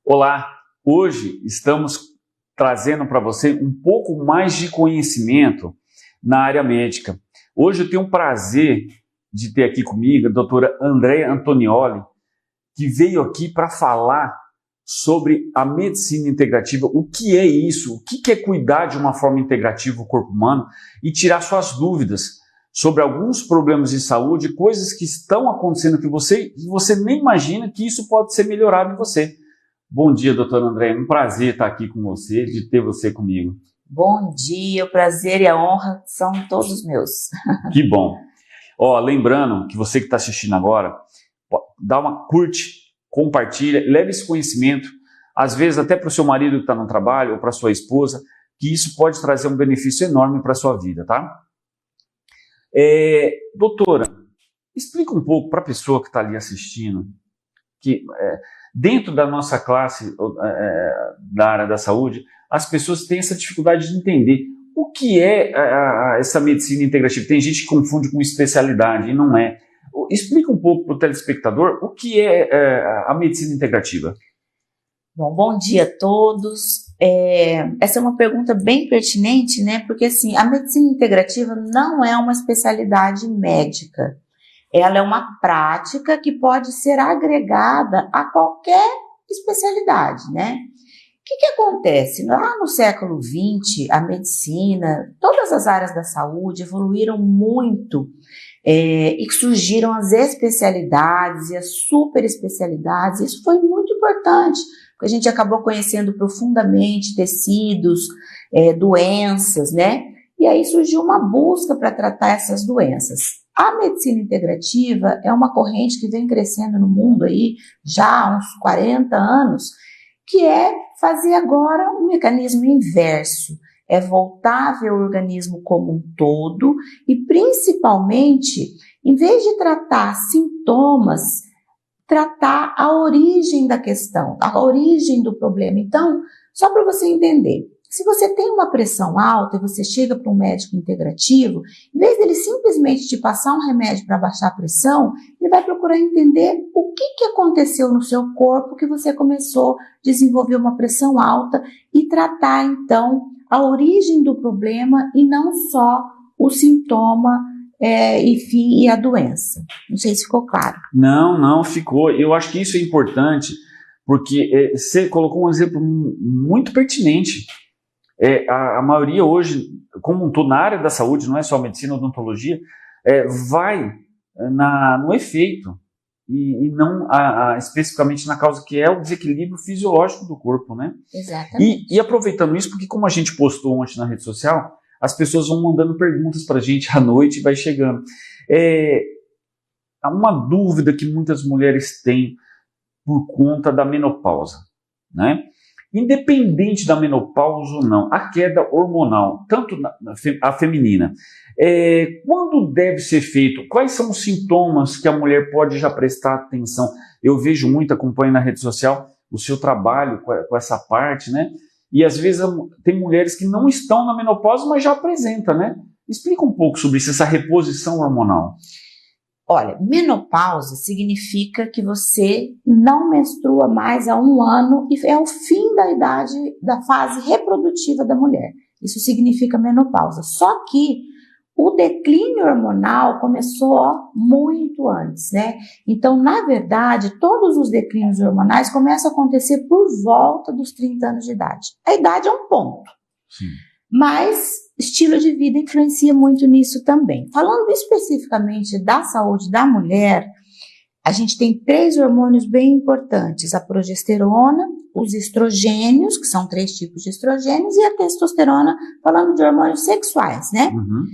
Olá, hoje estamos trazendo para você um pouco mais de conhecimento na área médica. Hoje eu tenho o prazer de ter aqui comigo a doutora Andréa Antonioli, que veio aqui para falar sobre a medicina integrativa, o que é isso, o que é cuidar de uma forma integrativa o corpo humano e tirar suas dúvidas sobre alguns problemas de saúde, coisas que estão acontecendo que você nem imagina que isso pode ser melhorado em você. Bom dia, doutora Andréa, é um prazer estar aqui com você, de ter você comigo. Bom dia, o prazer e a honra são todos meus. Que bom. Lembrando que você que está assistindo agora, dá uma curte, compartilha, leve esse conhecimento, às vezes até para o seu marido que está no trabalho ou para sua esposa, que isso pode trazer um benefício enorme para a sua vida, tá? Doutora, explica um pouco para a pessoa que está ali assistindo, que dentro da nossa classe da área da saúde, as pessoas têm essa dificuldade de entender o que é essa medicina integrativa. Tem gente que confunde com especialidade e não é. Explica um pouco para o telespectador o que é a medicina integrativa. Bom dia a todos. Essa é uma pergunta bem pertinente, né? Porque assim, a medicina integrativa não é uma especialidade médica. Ela é uma prática que pode ser agregada a qualquer especialidade, né? O que acontece? Lá no século XX, a medicina, todas as áreas da saúde evoluíram muito e surgiram as especialidades e as super especialidades. Isso foi muito importante, porque a gente acabou conhecendo profundamente tecidos, doenças, né? E aí surgiu uma busca para tratar essas doenças. A medicina integrativa é uma corrente que vem crescendo no mundo aí já há uns 40 anos, que é fazer agora um mecanismo inverso, é voltar a ver o organismo como um todo e principalmente, em vez de tratar sintomas, tratar a origem da questão, a origem do problema. Então, só para você entender, se você tem uma pressão alta e você chega para um médico integrativo, em vez dele simplesmente te passar um remédio para baixar a pressão, ele vai procurar entender o que aconteceu no seu corpo que você começou a desenvolver uma pressão alta e tratar, então, a origem do problema e não só o sintoma, enfim, e a doença. Não sei se ficou claro. Não, ficou. Eu acho que isso é importante, porque você colocou um exemplo muito pertinente. A maioria hoje, como um todo, na área da saúde, não é só medicina ou odontologia, vai no efeito e não especificamente na causa, que é o desequilíbrio fisiológico do corpo, né? Exatamente. E aproveitando isso, porque como a gente postou ontem na rede social, as pessoas vão mandando perguntas para a gente à noite e vai chegando. Há uma dúvida que muitas mulheres têm por conta da menopausa, né? Independente da menopausa ou não, a queda hormonal, tanto a feminina, quando deve ser feito? Quais são os sintomas que a mulher pode já prestar atenção? Eu vejo muito, acompanho na rede social o seu trabalho com essa parte, né? E às vezes tem mulheres que não estão na menopausa, mas já apresentam, né? Explica um pouco sobre isso, essa reposição hormonal. Olha, menopausa significa que você não menstrua mais há 1 ano e é o fim da idade, da fase reprodutiva da mulher. Isso significa menopausa. Só que o declínio hormonal começou muito antes, né? Então, na verdade, todos os declínios hormonais começam a acontecer por volta dos 30 anos de idade. A idade é um ponto. Sim. Mas estilo de vida influencia muito nisso também. Falando especificamente da saúde da mulher, a gente tem 3 hormônios bem importantes: a progesterona, os estrogênios, que são 3 tipos de estrogênios, e a testosterona, falando de hormônios sexuais, né? Uhum.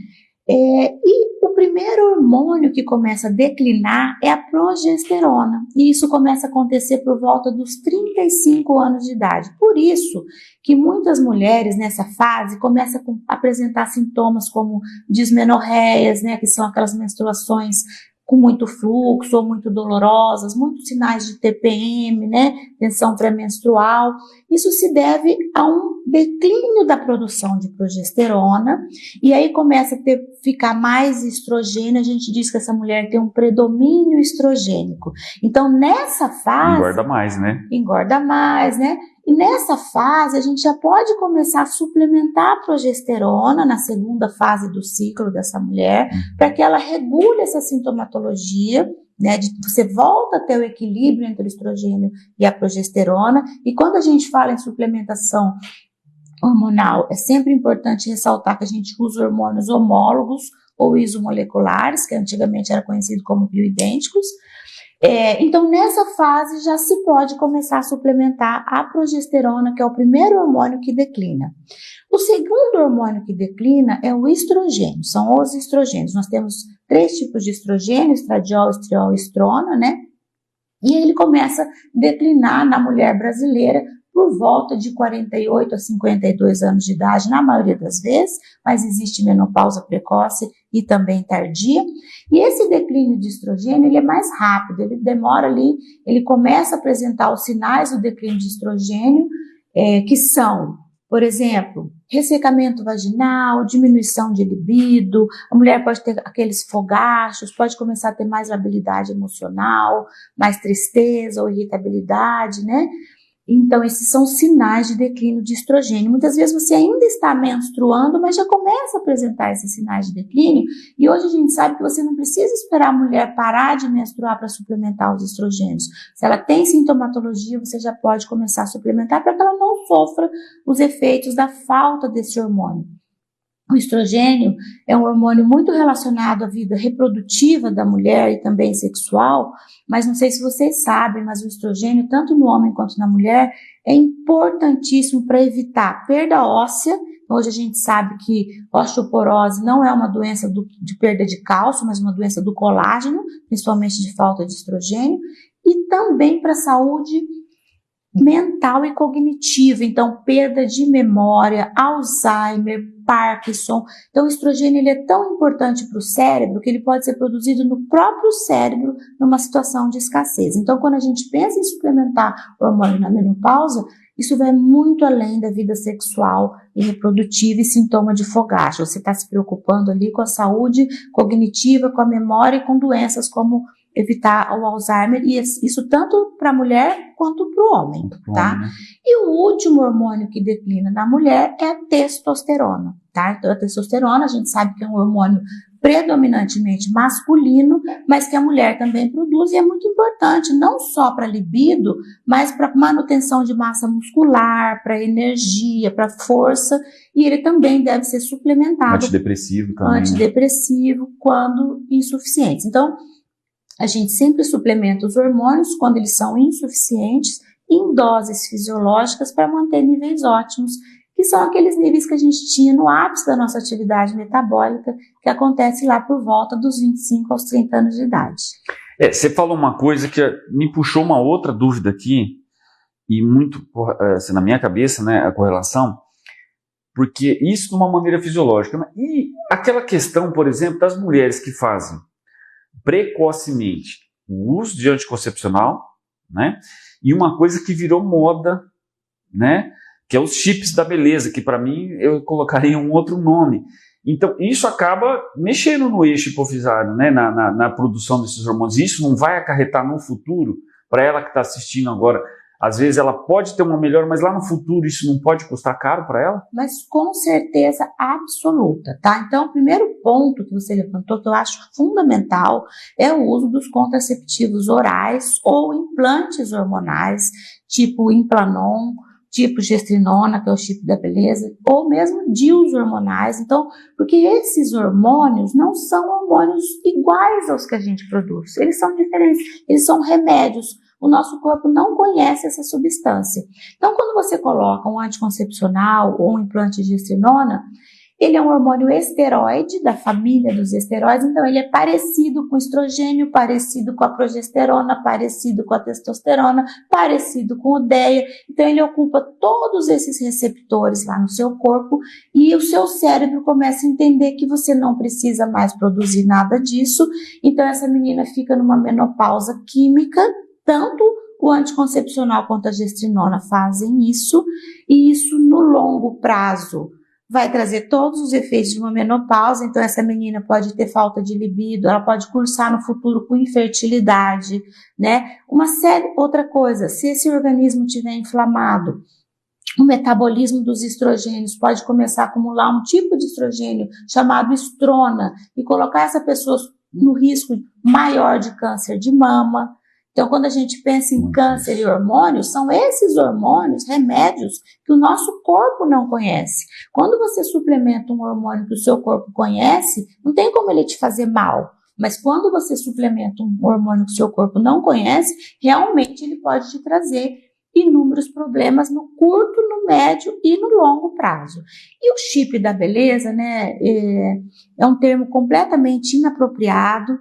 E o primeiro hormônio que começa a declinar é a progesterona, e isso começa a acontecer por volta dos 35 anos de idade. Por isso que muitas mulheres nessa fase começam a apresentar sintomas como dismenorreias, né, que são aquelas menstruações com muito fluxo ou muito dolorosas, muitos sinais de TPM, né, tensão pré-menstrual. Isso se deve a um declínio da produção de progesterona, e aí começa a ficar mais estrogênio. A gente diz que essa mulher tem um predomínio estrogênico. Então, nessa fase... Engorda mais, né? Engorda mais, né? E nessa fase, a gente já pode começar a suplementar a progesterona na segunda fase do ciclo dessa mulher, para que ela regule essa sintomatologia, né? Você volta a ter o equilíbrio entre o estrogênio e a progesterona. E quando a gente fala em suplementação hormonal, é sempre importante ressaltar que a gente usa hormônios homólogos ou isomoleculares, que antigamente era conhecido como bioidênticos. Então, nessa fase já se pode começar a suplementar a progesterona, que é o primeiro hormônio que declina. O segundo hormônio que declina é o estrogênio, são os estrogênios. Nós temos 3 tipos de estrogênio, estradiol, estriol e estrona, né? E ele começa a declinar na mulher brasileira por volta de 48 a 52 anos de idade, na maioria das vezes, mas existe menopausa precoce e também tardia. E esse declínio de estrogênio, ele é mais rápido, ele demora ali, ele começa a apresentar os sinais do declínio de estrogênio, que são, por exemplo, ressecamento vaginal, diminuição de libido, a mulher pode ter aqueles fogachos, pode começar a ter mais labilidade emocional, mais tristeza ou irritabilidade, né? Então, esses são sinais de declínio de estrogênio. Muitas vezes você ainda está menstruando, mas já começa a apresentar esses sinais de declínio. E hoje a gente sabe que você não precisa esperar a mulher parar de menstruar para suplementar os estrogênios. Se ela tem sintomatologia, você já pode começar a suplementar para que ela não sofra os efeitos da falta desse hormônio. O estrogênio é um hormônio muito relacionado à vida reprodutiva da mulher e também sexual, mas não sei se vocês sabem, mas o estrogênio, tanto no homem quanto na mulher, é importantíssimo para evitar perda óssea. Hoje a gente sabe que osteoporose não é uma doença de perda de cálcio, mas uma doença do colágeno, principalmente de falta de estrogênio, e também para a saúde mental e cognitiva, então perda de memória, Alzheimer, Parkinson. Então o estrogênio ele é tão importante para o cérebro que ele pode ser produzido no próprio cérebro numa situação de escassez. Então quando a gente pensa em suplementar o hormônio na menopausa, isso vai muito além da vida sexual e reprodutiva e sintoma de fogacho. Você está se preocupando ali com a saúde cognitiva, com a memória e com doenças como evitar o Alzheimer, e isso tanto para a mulher quanto para o homem, tá? E o último hormônio que declina na mulher é a testosterona, tá? Então a testosterona a gente sabe que é um hormônio predominantemente masculino, mas que a mulher também produz, e é muito importante, não só para libido, mas para manutenção de massa muscular, para energia, para força, e ele também deve ser suplementado. Antidepressivo também. Antidepressivo, quando insuficientes. Então, a gente sempre suplementa os hormônios quando eles são insuficientes em doses fisiológicas para manter níveis ótimos, que são aqueles níveis que a gente tinha no ápice da nossa atividade metabólica, que acontece lá por volta dos 25 aos 30 anos de idade. Você falou uma coisa que me puxou uma outra dúvida aqui, e muito assim, na minha cabeça, né, a correlação, porque isso de uma maneira fisiológica. Né? E aquela questão, por exemplo, das mulheres que fazem precocemente o uso de anticoncepcional, né? E uma coisa que virou moda, né? Que é os chips da beleza, que para mim eu colocaria um outro nome. Então isso acaba mexendo no eixo hipofisário, né? Na produção desses hormônios. Isso não vai acarretar no futuro, para ela que está assistindo agora, às vezes ela pode ter uma melhora, mas lá no futuro isso não pode custar caro para ela? Mas com certeza absoluta, tá? Então, o primeiro ponto que você levantou, que eu acho fundamental, é o uso dos contraceptivos orais ou implantes hormonais, tipo Implanon, tipo gestrinona, que é o chip da beleza, ou mesmo DIUs hormonais. Então, porque esses hormônios não são hormônios iguais aos que a gente produz, eles são diferentes, eles são remédios. O nosso corpo não conhece essa substância. Então, quando você coloca um anticoncepcional ou um implante de gestrinona, ele é um hormônio esteroide, da família dos esteroides, então ele é parecido com o estrogênio, parecido com a progesterona, parecido com a testosterona, parecido com o DEA. Então, ele ocupa todos esses receptores lá no seu corpo e o seu cérebro começa a entender que você não precisa mais produzir nada disso. Então, essa menina fica numa menopausa química, tanto o anticoncepcional quanto a gestrinona fazem isso, e isso no longo prazo vai trazer todos os efeitos de uma menopausa. Então essa menina pode ter falta de libido, ela pode cursar no futuro com infertilidade, né? Uma série, outra coisa, se esse organismo estiver inflamado, o metabolismo dos estrogênios pode começar a acumular um tipo de estrogênio chamado estrona e colocar essa pessoa no risco maior de câncer de mama. Então, quando a gente pensa em câncer e hormônios, são esses hormônios, remédios, que o nosso corpo não conhece. Quando você suplementa um hormônio que o seu corpo conhece, não tem como ele te fazer mal. Mas quando você suplementa um hormônio que o seu corpo não conhece, realmente ele pode te trazer inúmeros problemas no curto, no médio e no longo prazo. E o chip da beleza, né, é um termo completamente inapropriado,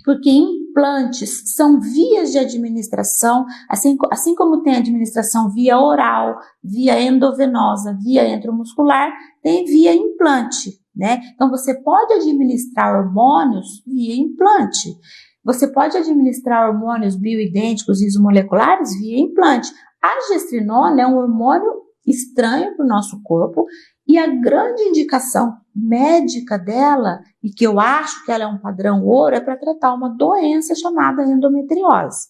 porque implantes são vias de administração, assim como tem administração via oral, via endovenosa, via intramuscular, tem via implante, né? Então você pode administrar hormônios via implante. Você pode administrar hormônios bioidênticos isomoleculares via implante. A gestrinona é um hormônio estranho para o nosso corpo e a grande indicação médica dela, e que eu acho que ela é um padrão ouro, é para tratar uma doença chamada endometriose,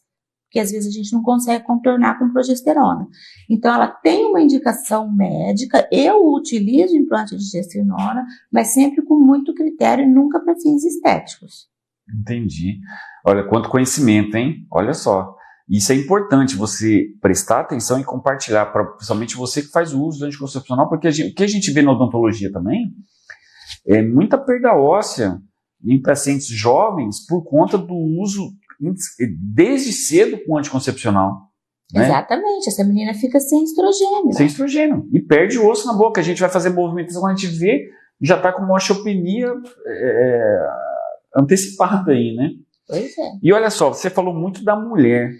que às vezes a gente não consegue contornar com progesterona. Então ela tem uma indicação médica, eu utilizo implante de gestrinona, mas sempre com muito critério e nunca para fins estéticos. Entendi. Olha, quanto conhecimento, hein? Olha só. Isso é importante, você prestar atenção e compartilhar, principalmente você que faz o uso do anticoncepcional, porque o que a gente vê na odontologia também é muita perda óssea em pacientes jovens por conta do uso desde cedo com anticoncepcional. Né? Exatamente, essa menina fica sem estrogênio. Sem estrogênio. E perde o osso na boca. A gente vai fazer movimentação, quando a gente vê, já está com uma osteopenia antecipada aí, né? Pois é. E olha só, você falou muito da mulher,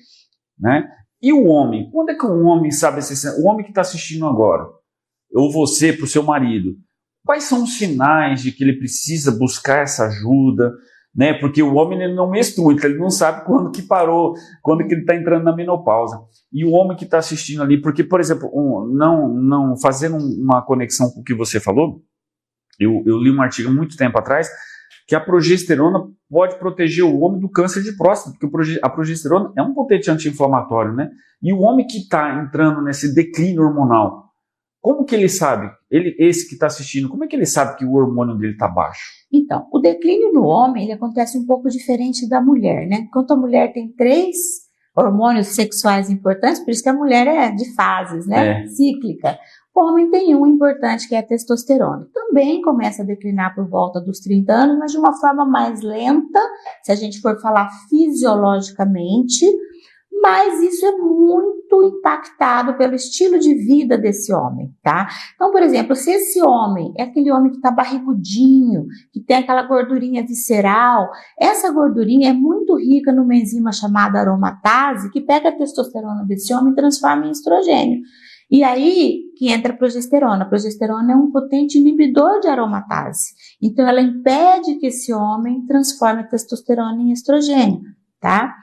né? E o homem? Quando é que um homem sabe o homem que está assistindo agora, ou você para o seu marido, quais são os sinais de que ele precisa buscar essa ajuda, né? Porque o homem ele não menstrua, então ele não sabe quando que parou, quando que ele está entrando na menopausa. E o homem que está assistindo ali, porque, por exemplo, não fazendo uma conexão com o que você falou, eu li um artigo há muito tempo atrás, que a progesterona pode proteger o homem do câncer de próstata, porque a progesterona é um potente anti-inflamatório, né? E o homem que está entrando nesse declínio hormonal, como que ele sabe? Esse que está assistindo, como é que ele sabe que o hormônio dele está baixo? Então, o declínio no homem, ele acontece um pouco diferente da mulher, né? Enquanto a mulher tem 3 hormônios sexuais importantes, por isso que a mulher é de fases, né? Cíclica. O homem tem um importante, que é a testosterona. Também começa a declinar por volta dos 30 anos, mas de uma forma mais lenta, se a gente for falar fisiologicamente, mas isso é muito impactado pelo estilo de vida desse homem, tá? Então, por exemplo, se esse homem é aquele homem que tá barrigudinho, que tem aquela gordurinha visceral, essa gordurinha é muito rica numa enzima chamada aromatase, que pega a testosterona desse homem e transforma em estrogênio. E aí que entra a progesterona. A progesterona é um potente inibidor de aromatase. Então, ela impede que esse homem transforme a testosterona em estrogênio, tá?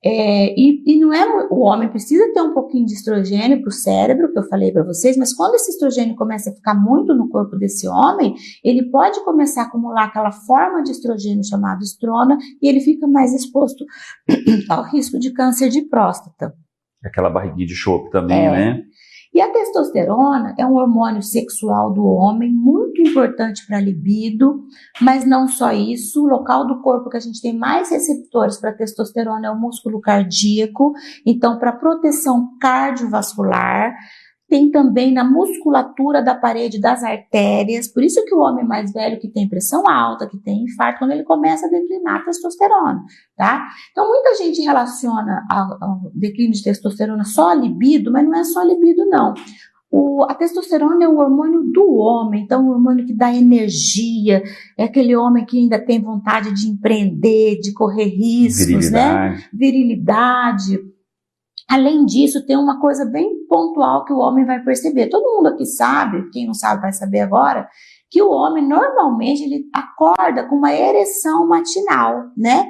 E não é, o homem precisa ter um pouquinho de estrogênio para o cérebro, que eu falei para vocês, mas quando esse estrogênio começa a ficar muito no corpo desse homem, ele pode começar a acumular aquela forma de estrogênio chamada estrona e ele fica mais exposto ao risco de câncer de próstata. Aquela barriguinha de chope também, né? E a testosterona é um hormônio sexual do homem, muito importante para a libido, mas não só isso, o local do corpo que a gente tem mais receptores para testosterona é o músculo cardíaco, então para proteção cardiovascular, tem também na musculatura da parede das artérias, por isso que o homem mais velho que tem pressão alta, que tem infarto, quando ele começa a declinar a testosterona, tá? Então muita gente relaciona ao declínio de testosterona só a libido, mas não é só a libido não. A testosterona é o hormônio do homem, então o hormônio que dá energia, é aquele homem que ainda tem vontade de empreender, de correr riscos, né? Virilidade. Além disso, tem uma coisa bem pontual que o homem vai perceber. Todo mundo aqui sabe, quem não sabe vai saber agora, que o homem normalmente ele acorda com uma ereção matinal, né?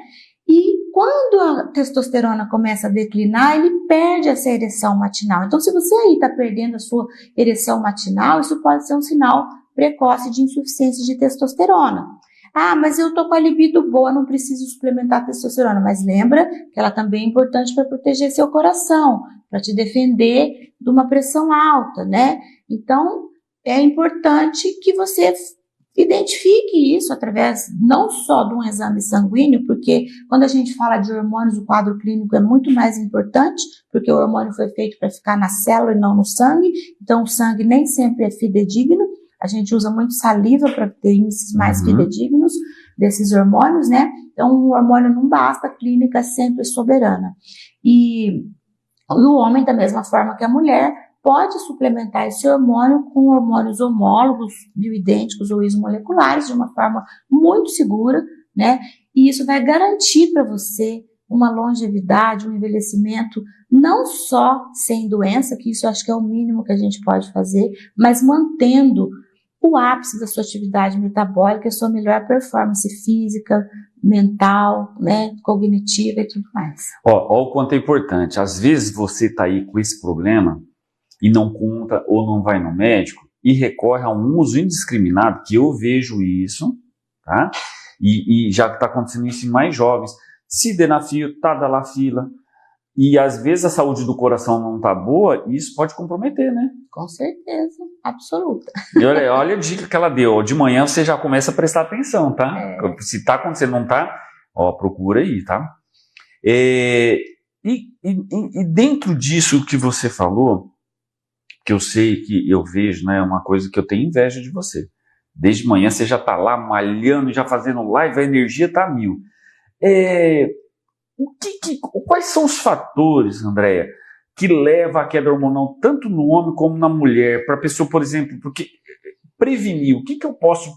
E quando a testosterona começa a declinar, ele perde essa ereção matinal. Então, se você aí está perdendo a sua ereção matinal, isso pode ser um sinal precoce de insuficiência de testosterona. Ah, mas eu tô com a libido boa, não preciso suplementar a testosterona. Mas lembra que ela também é importante para proteger seu coração, para te defender de uma pressão alta, né? Então, é importante que você identifique isso através não só de um exame sanguíneo, porque quando a gente fala de hormônios, o quadro clínico é muito mais importante, porque o hormônio foi feito para ficar na célula e não no sangue, então o sangue nem sempre é fidedigno, a gente usa muito saliva para ter índices mais fidedignos desses hormônios, né? Então o hormônio não basta, a clínica é sempre soberana. E o homem, da mesma forma que a mulher, pode suplementar esse hormônio com hormônios homólogos, bioidênticos ou isomoleculares, de uma forma muito segura, né? E isso vai garantir para você uma longevidade, um envelhecimento, não só sem doença, que isso eu acho que é o mínimo que a gente pode fazer, mas mantendo o ápice da sua atividade metabólica, a sua melhor performance física, mental, né, cognitiva e tudo mais. Ó, o quanto é importante. Às vezes você está aí com esse problema e não conta ou não vai no médico e recorre a um uso indiscriminado, que eu vejo isso, tá? E já está acontecendo isso em mais jovens. Sildenafil, tadalafila, e às vezes a saúde do coração não está boa, e isso pode comprometer, né? Com certeza, absoluta. E olha a dica que ela deu. De manhã você já começa a prestar atenção, tá? Se está acontecendo, não está, procura aí, tá? E dentro disso que você falou, que eu sei, que eu vejo, né, uma coisa que eu tenho inveja de você. Desde manhã você já está lá malhando, já fazendo live, a energia está a 1000. Quais são os fatores, Andréia, que levam à queda hormonal tanto no homem como na mulher? Para a pessoa, por exemplo, porque prevenir, o que eu posso,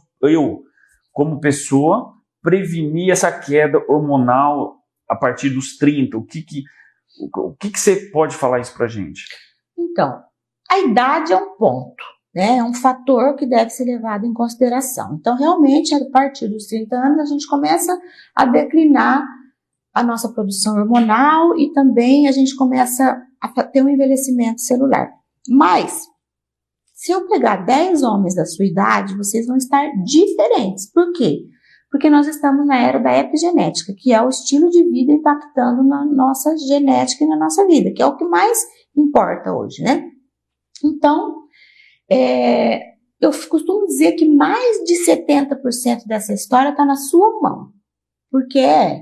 como pessoa, prevenir essa queda hormonal a partir dos 30? O que você pode falar isso para a gente? Então, a idade é um ponto, né? É um fator que deve ser levado em consideração. Então, realmente, a partir dos 30 anos, a gente começa a declinar a nossa produção hormonal e também a gente começa a ter um envelhecimento celular. Mas, se eu pegar 10 homens da sua idade, vocês vão estar diferentes. Por quê? Porque nós estamos na era da epigenética, que é o estilo de vida impactando na nossa genética e na nossa vida, que é o que mais importa hoje, né? Então, eu costumo dizer que mais de 70% dessa história está na sua mão, porque é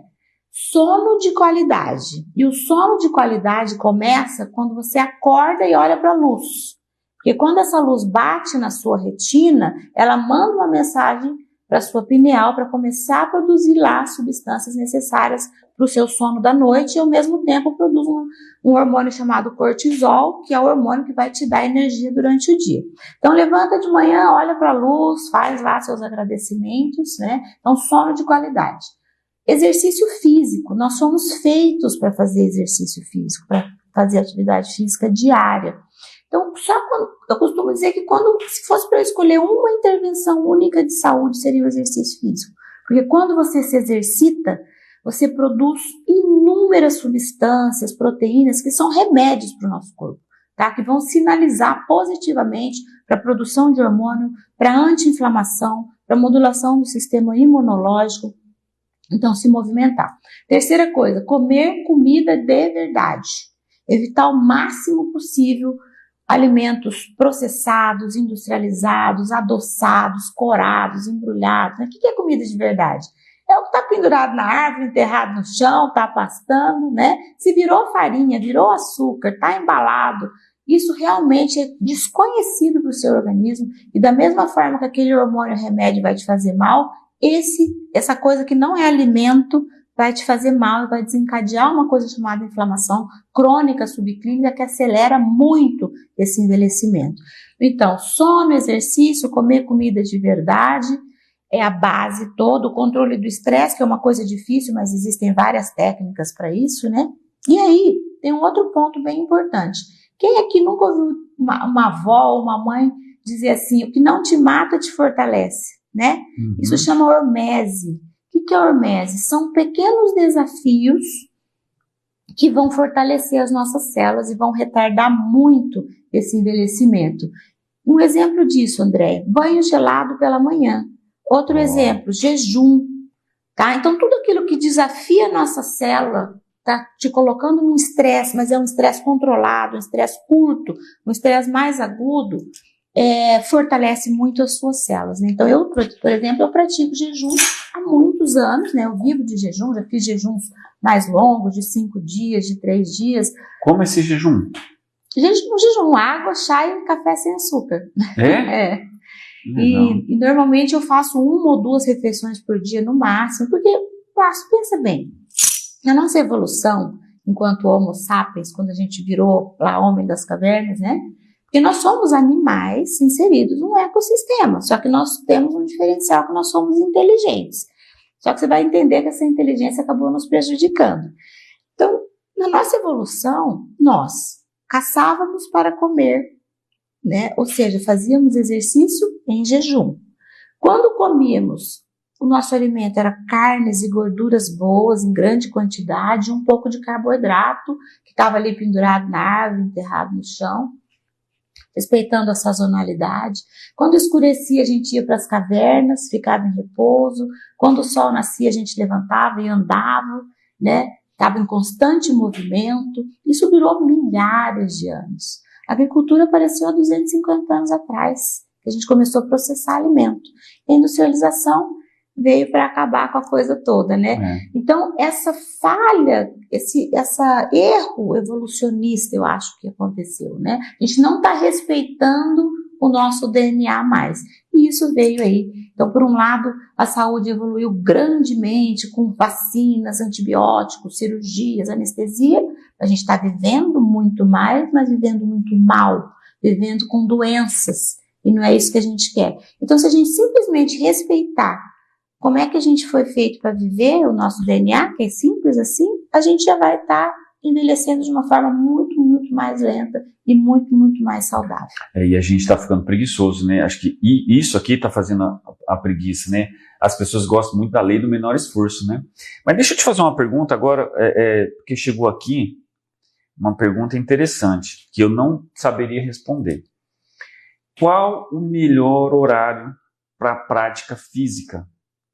sono de qualidade. E o sono de qualidade começa quando você acorda e olha para a luz. Porque quando essa luz bate na sua retina, ela manda uma mensagem para a sua pineal para começar a produzir lá as substâncias necessárias para o seu sono da noite e ao mesmo tempo produz um hormônio chamado cortisol, que é o hormônio que vai te dar energia durante o dia. Então levanta de manhã, olha para a luz, faz lá seus agradecimentos, né? Então sono de qualidade. Exercício físico, nós somos feitos para fazer exercício físico, para fazer atividade física diária. Então, eu costumo dizer que se fosse para escolher uma intervenção única de saúde, seria o exercício físico. Porque quando você se exercita, você produz inúmeras substâncias, proteínas, que são remédios para o nosso corpo, tá? Que vão sinalizar positivamente para a produção de hormônio, para anti-inflamação, para modulação do sistema imunológico. Então, se movimentar. Terceira coisa, comer comida de verdade. Evitar o máximo possível alimentos processados, industrializados, adoçados, corados, embrulhados. O que é comida de verdade? É o que está pendurado na árvore, enterrado no chão, está pastando, né? Se virou farinha, virou açúcar, está embalado, isso realmente é desconhecido para o seu organismo. E da mesma forma que aquele hormônio remédio vai te fazer mal, essa coisa que não é alimento vai te fazer mal e vai desencadear uma coisa chamada inflamação crônica subclínica que acelera muito esse envelhecimento. Então, sono, exercício, comer comida de verdade é a base toda, o controle do estresse, que é uma coisa difícil, mas existem várias técnicas para isso, né? E aí, tem um outro ponto bem importante. Quem aqui nunca ouviu uma avó ou uma mãe dizer assim, o que não te mata te fortalece, né? Isso chama hormese, que é a hormese? São pequenos desafios que vão fortalecer as nossas células e vão retardar muito esse envelhecimento. Um exemplo disso, André, banho gelado pela manhã. Outro exemplo, jejum. Tá? Então, tudo aquilo que desafia a nossa célula, tá te colocando num estresse, mas é um estresse controlado, um estresse curto, um estresse mais agudo, fortalece muito as suas células. Né? Então, eu, por exemplo, eu pratico jejum há muitos anos, né? Eu vivo de jejum, já fiz jejuns mais longos, de 5 dias, de 3 dias. Como esse jejum? Jejum, água, chá e café sem açúcar. É? E normalmente eu faço 1 ou 2 refeições por dia no máximo, porque pensa bem, na nossa evolução, enquanto Homo sapiens, quando a gente virou lá homem das cavernas, né? Porque nós somos animais inseridos num ecossistema, só que nós temos um diferencial que nós somos inteligentes. Só que você vai entender que essa inteligência acabou nos prejudicando. Então, na nossa evolução, nós caçávamos para comer, né? Ou seja, fazíamos exercício em jejum. Quando comíamos, o nosso alimento era carnes e gorduras boas em grande quantidade, um pouco de carboidrato que estava ali pendurado na árvore, enterrado no chão, respeitando a sazonalidade. Quando escurecia, a gente ia para as cavernas, ficava em repouso. Quando o sol nascia, a gente levantava e andava, né? Estava em constante movimento. Isso durou milhares de anos. A agricultura apareceu há 250 anos atrás, que a gente começou a processar alimento. A industrialização veio para acabar com a coisa toda, né? Então, essa falha, esse erro evolucionista, eu acho que aconteceu, né? A gente não está respeitando o nosso DNA mais. E isso veio aí. Então, por um lado, a saúde evoluiu grandemente com vacinas, antibióticos, cirurgias, anestesia. A gente está vivendo muito mais, mas vivendo muito mal, vivendo com doenças. E não é isso que a gente quer. Então, se a gente simplesmente respeitar como é que a gente foi feito para viver o nosso DNA, que é simples assim, a gente já vai estar envelhecendo de uma forma muito, muito mais lenta e muito, muito mais saudável. E a gente está ficando preguiçoso, né? Acho que isso aqui está fazendo a preguiça, né? As pessoas gostam muito da lei do menor esforço, né? Mas deixa eu te fazer uma pergunta agora, porque chegou aqui uma pergunta interessante, que eu não saberia responder. Qual o melhor horário para a prática física?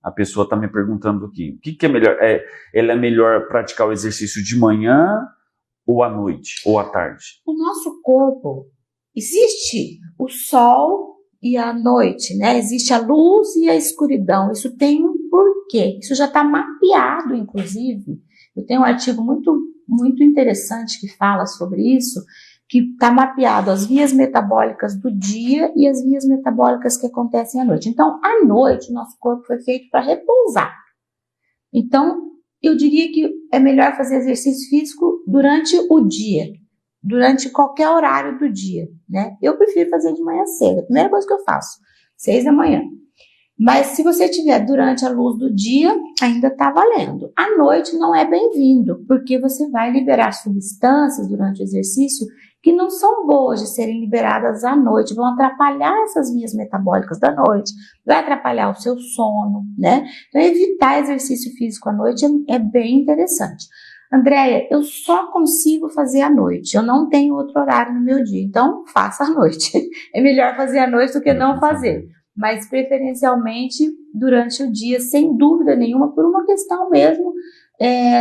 A pessoa está me perguntando aqui. O que é melhor? Ela é melhor praticar o exercício de manhã ou à noite ou à tarde? O nosso corpo, existe o sol e a noite, né? Existe a luz e a escuridão. Isso tem um porquê. Isso já está mapeado, inclusive. Eu tenho um artigo muito, muito interessante que fala sobre isso, que está mapeado as vias metabólicas do dia e as vias metabólicas que acontecem à noite. Então, à noite, o nosso corpo foi feito para repousar. Então, eu diria que é melhor fazer exercício físico durante o dia, durante qualquer horário do dia, né? Eu prefiro fazer de manhã cedo, a primeira coisa que eu faço, 6 da manhã. Mas se você tiver durante a luz do dia, ainda está valendo. À noite não é bem-vindo, porque você vai liberar substâncias durante o exercício que não são boas de serem liberadas à noite, vão atrapalhar essas vias metabólicas da noite, vai atrapalhar o seu sono, né? Então, evitar exercício físico à noite é bem interessante. Andréia, eu só consigo fazer à noite, eu não tenho outro horário no meu dia, então faça à noite. É melhor fazer à noite do que não fazer, mas preferencialmente durante o dia, sem dúvida nenhuma, por uma questão mesmo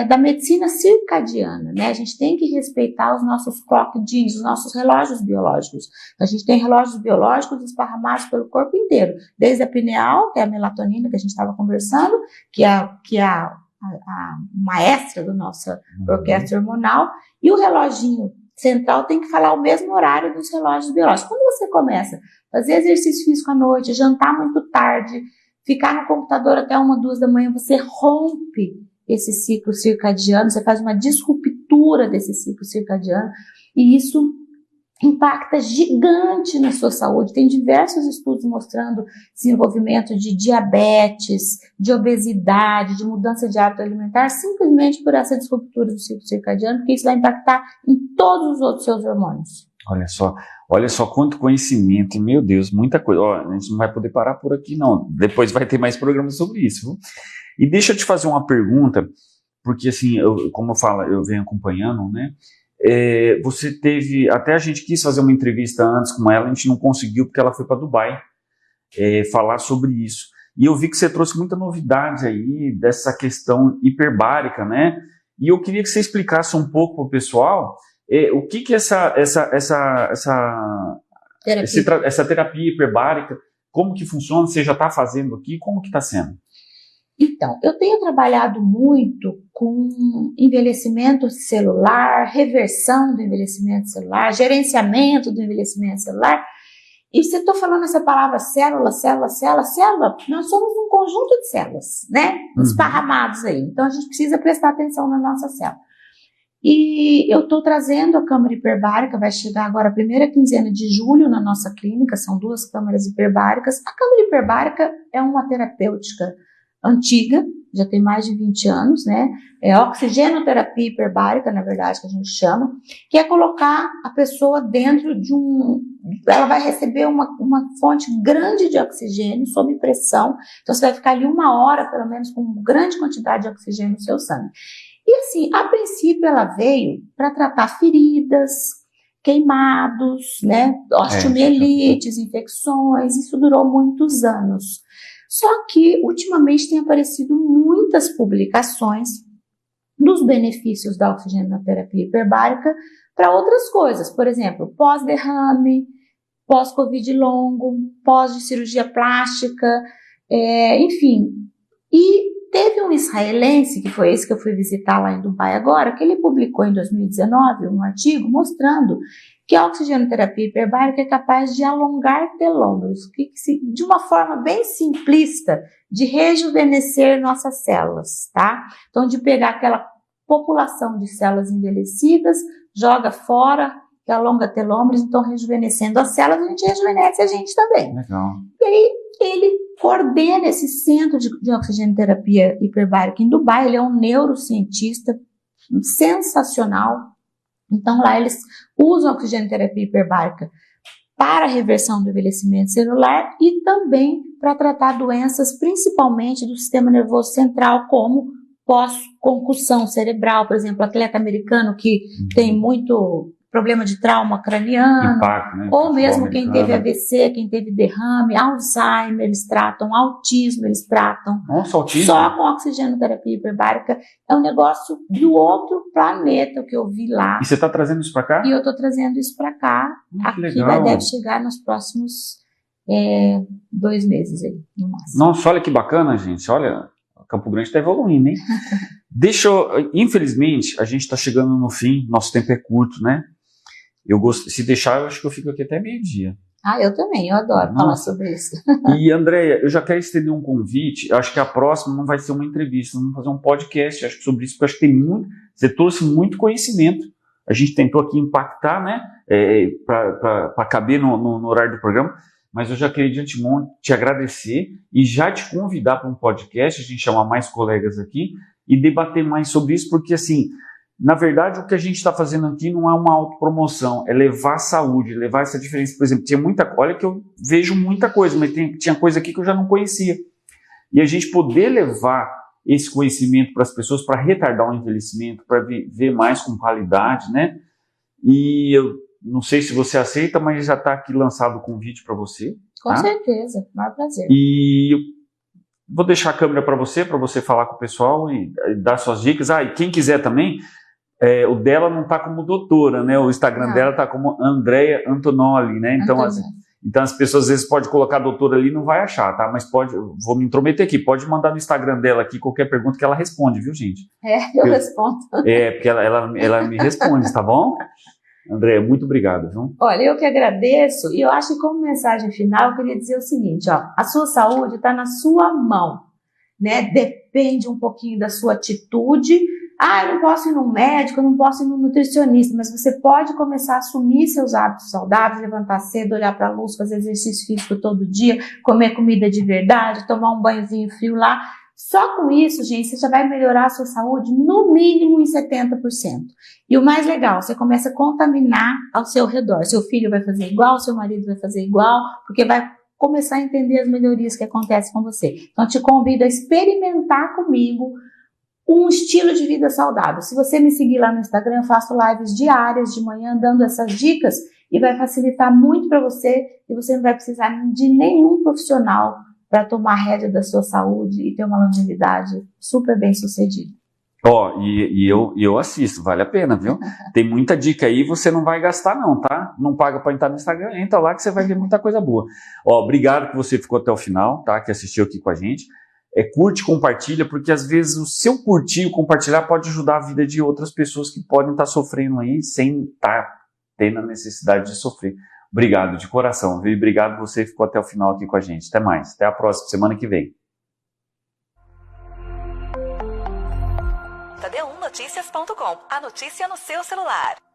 da medicina circadiana, né? A gente tem que respeitar os nossos clock genes, os nossos relógios biológicos. A gente tem relógios biológicos esparramados pelo corpo inteiro, desde a pineal, que é a melatonina que a gente estava conversando, que é a maestra da nossa orquestra hormonal, e o reloginho central tem que falar o mesmo horário dos relógios biológicos. Quando você começa a fazer exercício físico à noite, jantar muito tarde, ficar no computador até 1, 2 da manhã, você rompe esse ciclo circadiano, você faz uma disruptura desse ciclo circadiano, e isso impacta gigante na sua saúde. Tem diversos estudos mostrando desenvolvimento de diabetes, de obesidade, de mudança de hábito alimentar, simplesmente por essa disruptura do ciclo circadiano, porque isso vai impactar em todos os outros seus hormônios. Olha só quanto conhecimento, meu Deus, muita coisa. A gente não vai poder parar por aqui, não. Depois vai ter mais programas sobre isso, viu? E deixa eu te fazer uma pergunta, porque assim, como eu falo, eu venho acompanhando, né? Você teve, até a gente quis fazer uma entrevista antes com ela, a gente não conseguiu porque ela foi para Dubai falar sobre isso. E eu vi que você trouxe muita novidade aí dessa questão hiperbárica, né? E eu queria que você explicasse um pouco para o pessoal o que essa terapia hiperbárica, como que funciona, você já está fazendo aqui, como que está sendo? Então, eu tenho trabalhado muito com envelhecimento celular, reversão do envelhecimento celular, gerenciamento do envelhecimento celular. E se eu estou falando essa palavra célula, nós somos um conjunto de células, né? Esparramados aí. Então, a gente precisa prestar atenção na nossa célula. E eu estou trazendo a câmara hiperbárica, vai chegar agora a primeira quinzena de julho na nossa clínica, são 2 câmaras hiperbáricas. A câmara hiperbárica é uma terapêutica antiga, já tem mais de 20 anos, né? É oxigenoterapia hiperbárica, na verdade, que a gente chama, que é colocar a pessoa dentro de ela vai receber uma fonte grande de oxigênio sob pressão, então você vai ficar ali 1 hora, pelo menos, com uma grande quantidade de oxigênio no seu sangue. E assim, a princípio ela veio para tratar feridas, queimados, né? Osteomielites, infecções, isso durou muitos anos. Só que, ultimamente, tem aparecido muitas publicações dos benefícios da oxigenoterapia hiperbárica para outras coisas. Por exemplo, pós-derrame, pós-Covid longo, pós-cirurgia plástica, enfim. E teve um israelense, que foi esse que eu fui visitar lá em Dubai agora, que ele publicou em 2019 um artigo mostrando que a oxigenoterapia hiperbárica é capaz de alongar telômeros, de uma forma bem simplista, de rejuvenescer nossas células, tá? Então, de pegar aquela população de células envelhecidas, joga fora, que alonga telômeros, então rejuvenescendo as células, a gente rejuvenesce a gente também. Legal. E aí, ele coordena esse centro de oxigenoterapia hiperbárica em Dubai, ele é um neurocientista sensacional. Então, lá eles usam a oxigenoterapia hiperbárica para a reversão do envelhecimento celular e também para tratar doenças, principalmente do sistema nervoso central, como pós-concussão cerebral, por exemplo, atleta americano que tem muito problema de trauma craniano, impacto, né? Ou mesmo quem teve AVC, quem teve derrame, Alzheimer, eles tratam, autismo, eles tratam. Nossa, autismo? Só com oxigenoterapia hiperbárica. É um negócio do outro planeta, o que eu vi lá. E você está trazendo isso para cá? E eu estou trazendo isso para cá. Aqui deve chegar nos próximos 2 meses aí, no máximo. Nossa, olha que bacana, gente. Olha, Campo Grande está evoluindo, hein? Infelizmente, a gente está chegando no fim, nosso tempo é curto, né? Se deixar, eu acho que eu fico aqui até meio-dia. Eu também, eu adoro falar sobre isso. E, Andréia, eu já quero estender um convite, eu acho que a próxima não vai ser uma entrevista, vamos fazer um podcast, acho que sobre isso, porque eu acho que você trouxe muito conhecimento, a gente tentou aqui impactar, né, para caber no horário do programa, mas eu já queria de antemão te agradecer e já te convidar para um podcast, a gente chamar mais colegas aqui e debater mais sobre isso, porque assim, na verdade, o que a gente está fazendo aqui não é uma autopromoção, é levar saúde, levar essa diferença. Por exemplo, olha que eu vejo muita coisa, mas tinha coisa aqui que eu já não conhecia. E a gente poder levar esse conhecimento para as pessoas, para retardar o envelhecimento, para viver mais com qualidade, né? E eu não sei se você aceita, mas já está aqui lançado o convite para você. Com certeza, maior prazer. E eu vou deixar a câmera para você falar com o pessoal e dar suas dicas. E quem quiser também... o dela não está como doutora, né? O Instagram dela está como Andréia Antonoli, né? Então as pessoas às vezes podem colocar doutora ali e não vai achar, tá? Mas vou me intrometer aqui, pode mandar no Instagram dela aqui qualquer pergunta que ela responde, viu, gente? Eu respondo. Porque ela me responde, tá bom? Andréia, muito obrigado, viu? Olha, eu que agradeço e eu acho que como mensagem final eu queria dizer o seguinte, a sua saúde está na sua mão, né? Depende um pouquinho da sua atitude. Eu não posso ir no médico, eu não posso ir no nutricionista, mas você pode começar a assumir seus hábitos saudáveis, levantar cedo, olhar para a luz, fazer exercício físico todo dia, comer comida de verdade, tomar um banhozinho frio lá. Só com isso, gente, você já vai melhorar a sua saúde no mínimo em 70%. E o mais legal, você começa a contaminar ao seu redor. Seu filho vai fazer igual, seu marido vai fazer igual, porque vai começar a entender as melhorias que acontecem com você. Então, te convido a experimentar comigo um estilo de vida saudável. Se você me seguir lá no Instagram, eu faço lives diárias de manhã dando essas dicas e vai facilitar muito para você e você não vai precisar de nenhum profissional para tomar rédea da sua saúde e ter uma longevidade super bem sucedida. Eu assisto, vale a pena, viu? Tem muita dica aí, você não vai gastar não, tá? Não paga para entrar no Instagram, entra lá que você vai ver muita coisa boa. Obrigado que você ficou até o final, tá? Que assistiu aqui com a gente. Curte, compartilha, porque às vezes o seu curtir, compartilhar pode ajudar a vida de outras pessoas que podem estar sofrendo aí sem estar tendo a necessidade de sofrer. Obrigado de coração, viu? E obrigado você que ficou até o final aqui com a gente. Até mais, até a próxima semana que vem. Tadeu1notícias.com, a notícia no seu celular.